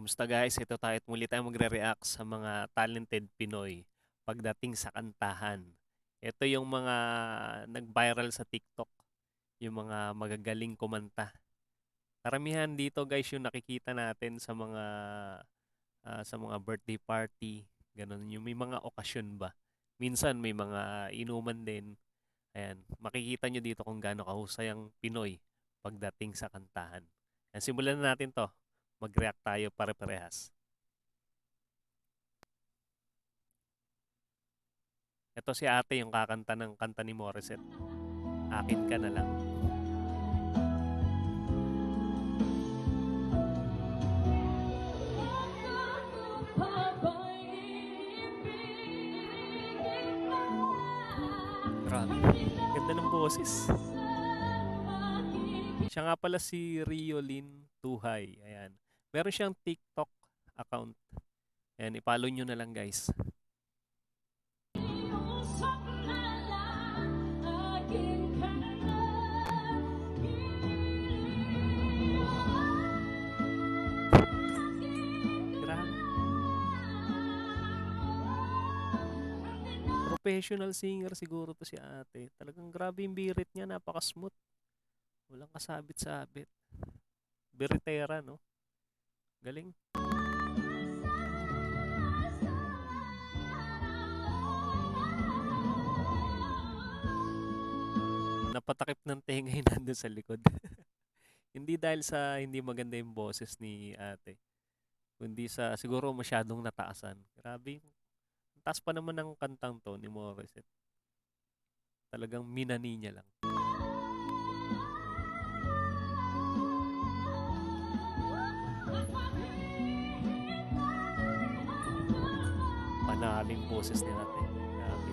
Kumusta guys? Ito tayo at muli tayong magre-react sa mga talented Pinoy pagdating sa kantahan. Ito yung mga nag-viral sa TikTok, yung mga magagaling kumanta. Karamihan dito guys yung nakikita natin sa mga birthday party, ganun yung may mga okasyon ba. Minsan may mga inuman din. Ayan, makikita nyo dito kung gaano kahusay ang Pinoy pagdating sa kantahan. Ayan, simulan na natin to. Mag-react tayo pare-parehas. Ito si ate yung kakanta ng kanta ni Morissette. Akin ka na lang. Grabe. Ganda ng boses. Siya nga pala si Riolin Tuhay. Ayan. Meron siyang TikTok account. Ayan, ipollow nyo na lang guys. Grabe. Professional singer siguro to si ate. Talagang grabe yung birit niya. Napaka-smooth. Walang kasabit-sabit. Biritera, no? Galing. Napatakip ng tenga yung nandun sa likod. Hindi dahil sa hindi maganda yung boses ni ate, kundi sa siguro masyadong nataasan. Grabe, ang taas pa naman ng kantang to ni Morissette. Talagang minani niya lang. Panaling boses ni ate. Grabe.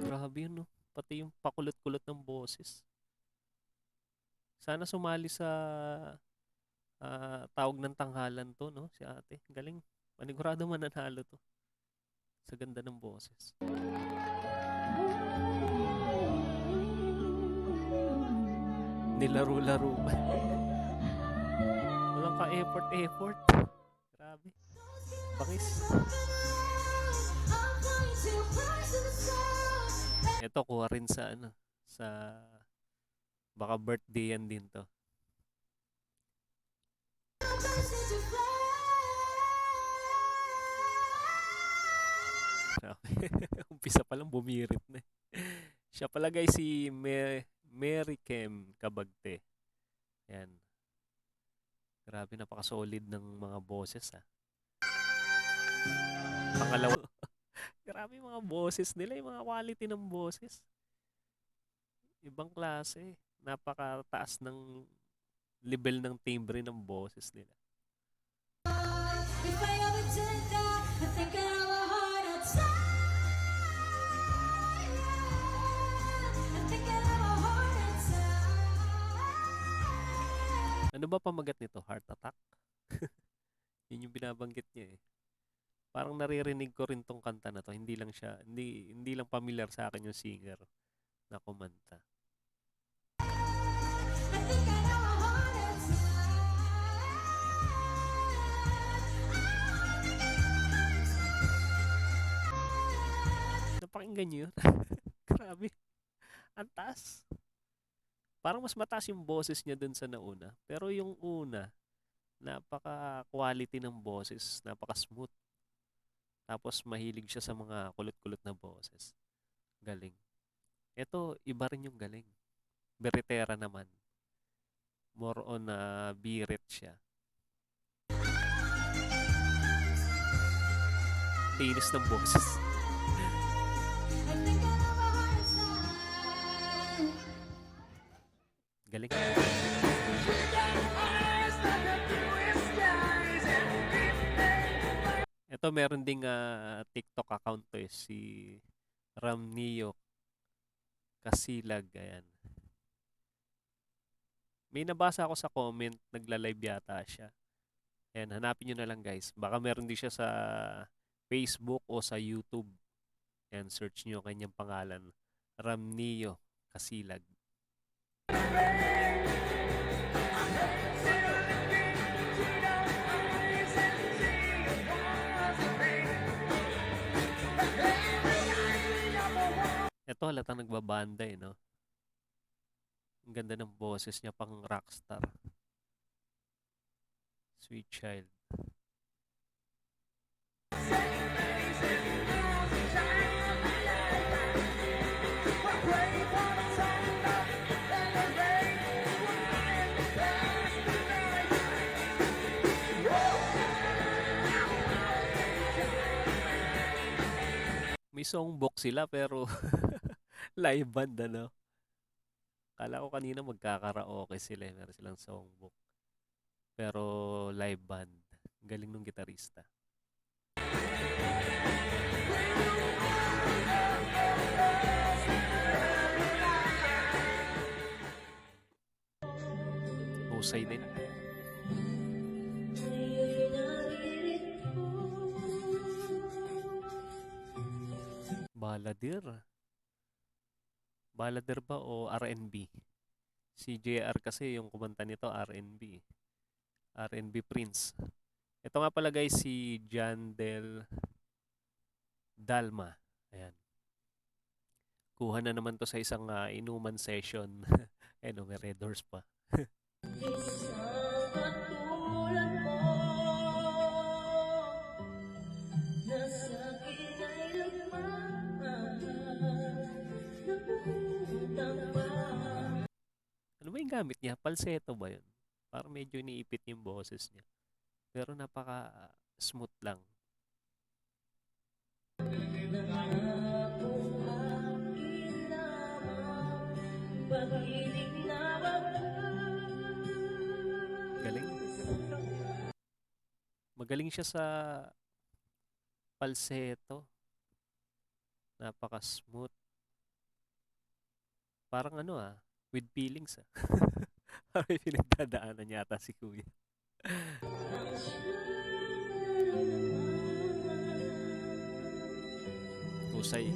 Grabe yun, no? Pati yung pakulot-kulot ng boses. Sana sumali sa tawag ng tanghalan to, no? Si ate. Galing. Panigurado mananalo to. Sa ganda ng boses. Nilaro-laro pa. Walang ka-effort. Grabe. Bangis. Ito kuha rin sa baka birthday yan din to. Umpisa pa lang bumirit na. Siya pala guys si Mary Kem Kabagte. Yan. Grabe, napaka-solid ng mga boses ha. Pangalawa. Grabe yung mga boses nila, yung mga quality ng boses. Ibang klase. Napakataas ng level ng timbre ng boses nila. Ano ba pamagat nito? Heart attack? Yun yung binabanggit niya eh. Parang naririnig ko rin tong kanta na to. Hindi lang familiar sa akin yung singer na kumanta. Napakinggan niyo yun? Grabe. Ang taas. Parang mas mataas yung boses niya dun sa nauna. Pero yung una, napaka-quality ng boses. Napaka-smooth. Tapos mahilig siya sa mga kulot-kulot na boses. Galing. Ito, iba rin yung galing. Beretera naman. More on birit siya. Tinis ng boses. Galing. Ito meron ding TikTok account to eh, si Ramnio Kasilag. Ayan. May nabasa ako sa comment, nagla-live yata siya. Ayan, hanapin nyo na lang guys. Baka meron din siya sa Facebook o sa YouTube. Ayan, search nyo kanyang pangalan. Ramnio Kasilag. Ito halatang nagbabanda eh, no? Ang ganda ng boses niya, pang rockstar. Sweet Child. May songbook sila pero live band ano. Kala ko kanina magkakaraoke sila eh. Meron silang songbook. Pero live band. Galing nung gitarista. Husay din. Baladir. Baladir ba o R&B? Si JR kasi yung kumanta nito R&B. R&B Prince. Ito nga pala guys si John Del Dalma. Ayan. Kuha na naman to sa isang inuman session. Ayun, may Red Horse pa. Ano ba yung gamit niya? Falsetto ba yun? Parang medyo iniipit yung boses niya. Pero napaka smooth lang. Galing. Magaling siya sa falsetto. Napaka smooth. Parang ano with feelings Parang may pinagdadaanan yata si Kuya. Husay.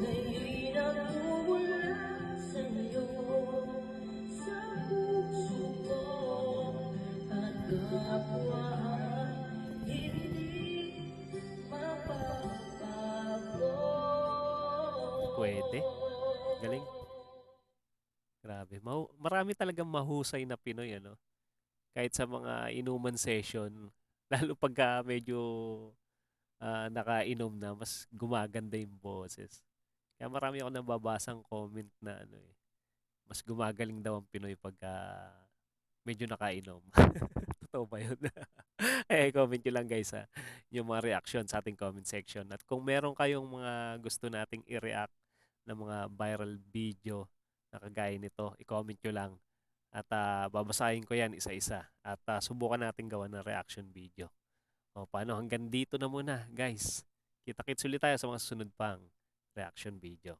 Pwede. Galing. Grabe. Marami talagang mahusay na Pinoy, ano? Kahit sa mga inuman session, lalo pagka medyo nakainom na, mas gumaganda yung boses. Kaya marami ako nababasang comment na ano eh, mas gumagaling daw ang Pinoy pagka medyo nakainom. Totoo ba yun? Comment nyo lang guys yung mga reaction sa ating comment section. At kung meron kayong mga gusto nating i-react na mga viral video na kagaya nito, i-comment nyo lang. At babasahin ko yan isa-isa. At subukan natin gawa ng reaction video. O paano, hanggang dito na muna guys. Kita-kits ulit tayo sa mga susunod pang reaction video.